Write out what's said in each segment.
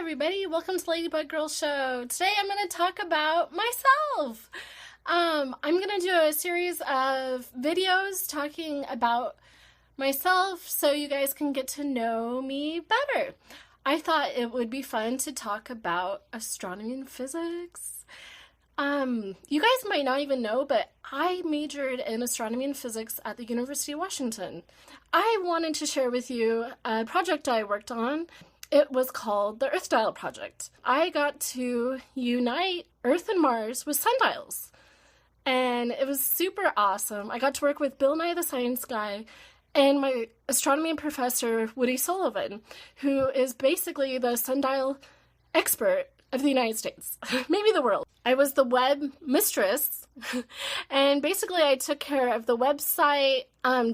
everybody, welcome to Ladybug Girl Show. Today I'm going to talk about myself. I'm going to do a series of videos talking about myself so you guys can get to know me better. I thought it would be fun to talk about astronomy and physics. You guys might not even know, but I majored in astronomy and physics at the University of Washington. I wanted to share with you a project I worked on. It was called the EarthDial Project. I got to unite Earth and Mars with sundials, and it was super awesome. I got to work with Bill Nye the Science Guy and my astronomy professor, Woody Sullivan, who is basically the sundial expert of the United States, maybe the world. I was the web mistress, and basically I took care of the website,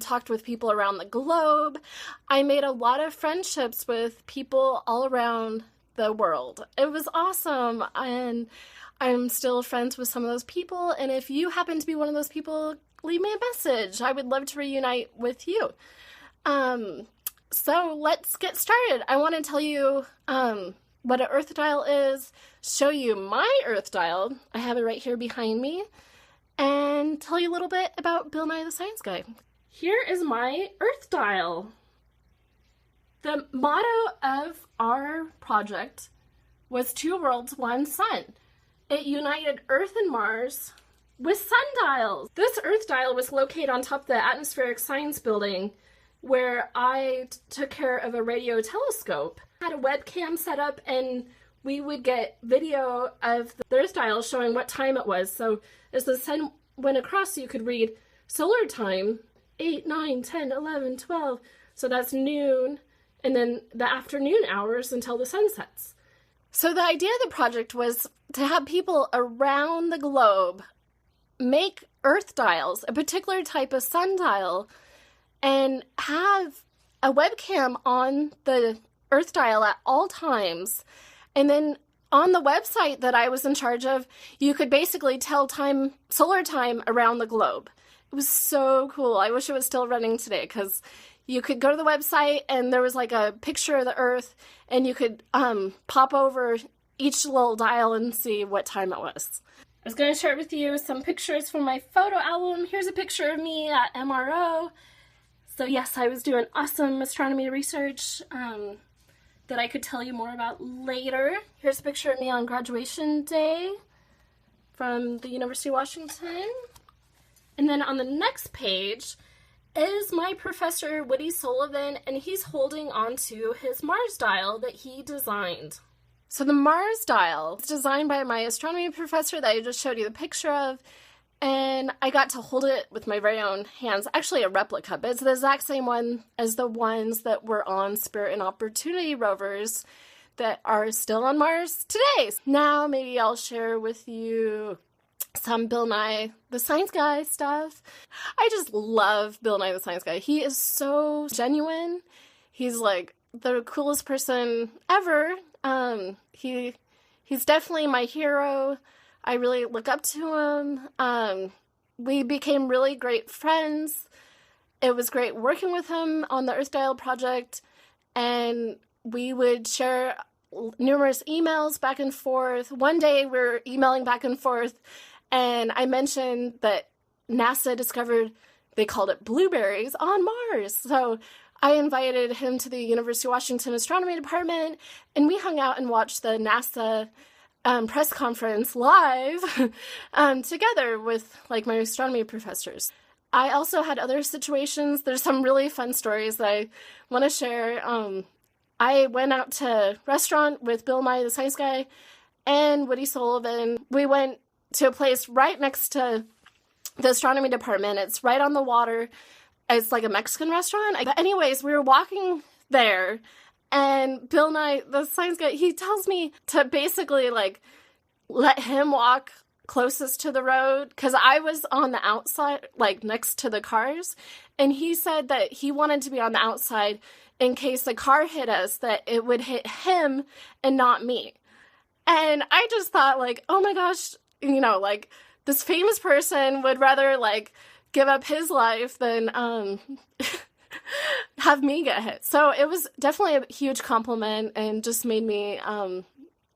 talked with people around the globe. I made a lot of friendships with people all around the world. It was awesome, and I'm still friends with some of those people, and if you happen to be one of those people, leave me a message. I would love to reunite with you. So let's get started. I want to tell you what an EarthDial is, show you my EarthDial, I have it right here behind me, and tell you a little bit about Bill Nye the Science Guy. Here is my EarthDial. The motto of our project was 2 worlds, 1 sun. It united Earth and Mars with sundials. This EarthDial was located on top of the Atmospheric Science Building, where I took care of a radio telescope. I had a webcam set up, and we would get video of the EarthDial showing what time it was. So as the sun went across, you could read solar time, 8, 9, 10, 11, 12. So that's noon, and then the afternoon hours until the sun sets. So the idea of the project was to have people around the globe make EarthDials, a particular type of sundial, and have a webcam on the EarthDial at all times. And then on the website that I was in charge of, you could basically tell time, solar time around the globe. It was so cool. I wish it was still running today, because you could go to the website and there was like a picture of the Earth, and you could pop over each little dial and see what time it was. I was going to share with you some pictures from my photo album. Here's a picture of me at MRO. So yes, I was doing awesome astronomy research that I could tell you more about later. Here's a picture of me on graduation day from the University of Washington. And then on the next page is my professor, Woody Sullivan, and he's holding onto his Mars dial that he designed. So the Mars dial is designed by my astronomy professor that I just showed you the picture of, and I got to hold it with my very own hands. Actually a replica, but it's the exact same one as the ones that were on Spirit and Opportunity rovers that are still on Mars today. Now maybe I'll share with you some Bill Nye the Science Guy stuff. I just love Bill Nye the Science Guy. He is so genuine. He's like the coolest person ever. He's definitely my hero. I really look up to him. We became really great friends. It was great working with him on the EarthDial project, and we would share numerous emails back and forth. One day we were emailing back and forth, and I mentioned that NASA discovered, they called it blueberries, on Mars. So I invited him to the University of Washington Astronomy Department, and we hung out and watched the NASA press conference live together with like my astronomy professors. I also had other situations. There's some really fun stories that I want to share. I went out to a restaurant with Bill Nye the Science Guy and Woody Sullivan. We went to a place right next to the astronomy department. It's right on the water. It's like a Mexican restaurant. But anyways, we were walking there, and Bill Nye, the Science Guy, he tells me to basically like let him walk closest to the road, because I was on the outside, like next to the cars, and he said that he wanted to be on the outside in case the car hit us, that it would hit him and not me. And I just thought like, oh my gosh, you know, like this famous person would rather like give up his life than have me get hit. So it was definitely a huge compliment and just made me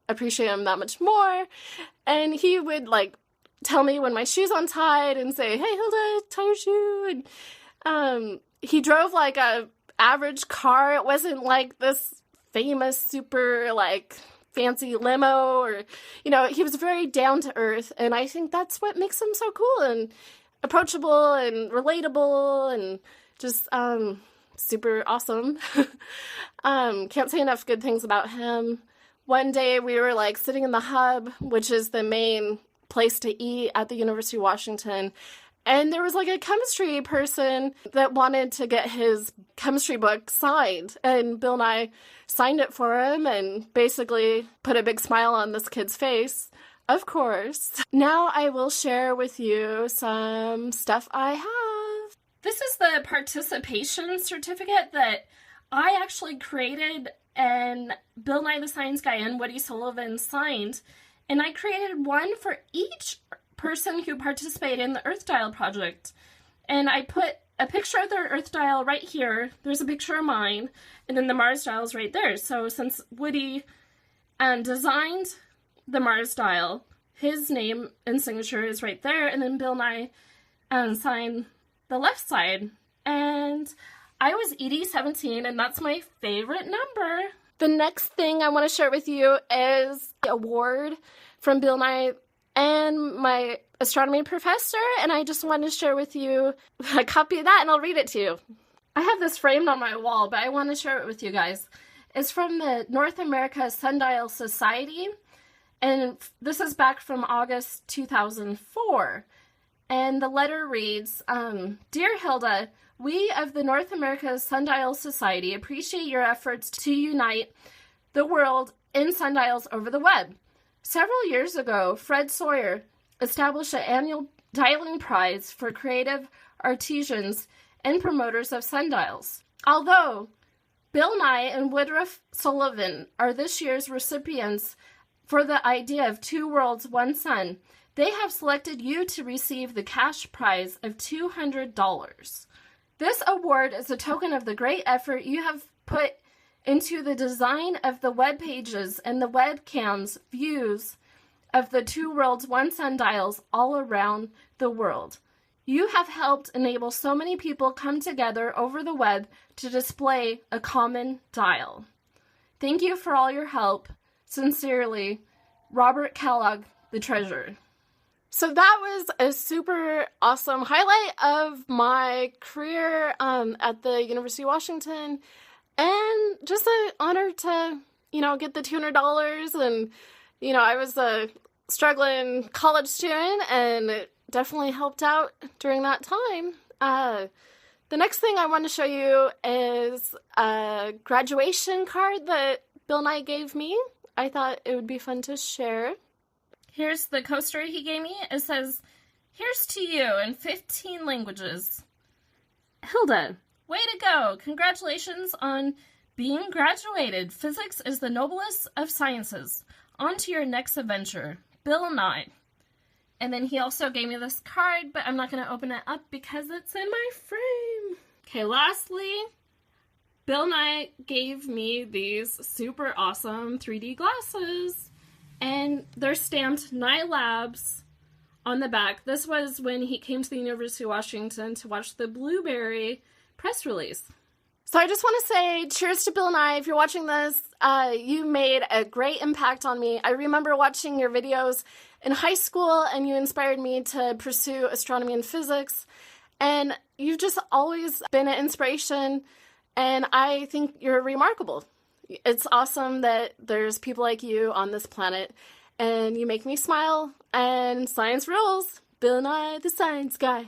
appreciate him that much more. And he would like tell me when my shoe's untied and say, "Hey, Hilda, tie your shoe." And he drove like a average car. It wasn't like this famous super like fancy limo, or he was very down to earth, and I think that's what makes him so cool and approachable and relatable and just super awesome. Can't say enough good things about him. One day we were like sitting in the hub, which is the main place to eat at the University of Washington, and there was like a chemistry person that wanted to get his chemistry book signed, and Bill and I signed it for him and basically put a big smile on this kid's face. Of course. Now I will share with you some stuff I have. This is the participation certificate that I actually created and Bill Nye the Science Guy and Woody Sullivan signed. And I created one for each person who participated in the EarthDial Project. And I put a picture of their EarthDial right here. There's a picture of mine. And then the Mars dial is right there. So since Woody designed the Mars dial, his name and signature is right there. And then Bill and I signed the left side. And I was ED17, and that's my favorite number. The next thing I want to share with you is the award from Bill Nye and my astronomy professor, and I just wanted to share with you a copy of that, and I'll read it to you. I have this framed on my wall, but I want to share it with you guys. It's from the North America Sundial Society, and this is back from August 2004. And the letter reads, Dear Hilda, we of the North America Sundial Society appreciate your efforts to unite the world in sundials over the web. Several years ago, Fred Sawyer established an annual dialing prize for creative artisans and promoters of sundials. Although Bill Nye and Woodruff Sullivan are this year's recipients for the idea of 2 worlds, 1 sun, they have selected you to receive the cash prize of $200. This award is a token of the great effort you have put into the design of the web pages and the webcams views of the 2 worlds, 1 sun dials all around the world. You have helped enable so many people come together over the web to display a common dial. Thank you for all your help. Sincerely, Robert Kellogg, the treasurer. So that was a super awesome highlight of my career at the University of Washington, and just an honor to, get the $200. And, I was a struggling college student, and it definitely helped out during that time. The next thing I want to show you is a graduation card that Bill Nye gave me. I thought it would be fun to share. Here's the coaster he gave me. It says, "Here's to you" in 15 languages. Hilda, way to go. Congratulations on being graduated. Physics is the noblest of sciences. On to your next adventure. Bill Nye. And then he also gave me this card, but I'm not going to open it up because it's in my frame. Okay, lastly, Bill Nye gave me these super awesome 3D glasses. And they're stamped Nye Labs on the back. This was when he came to the University of Washington to watch the Blueberry press release. So I just want to say cheers to Bill Nye. If you're watching this, you made a great impact on me. I remember watching your videos in high school, and you inspired me to pursue astronomy and physics. And you've just always been an inspiration, and I think you're remarkable. It's awesome that there's people like you on this planet, and you make me smile, and science rules. Bill Nye the Science Guy.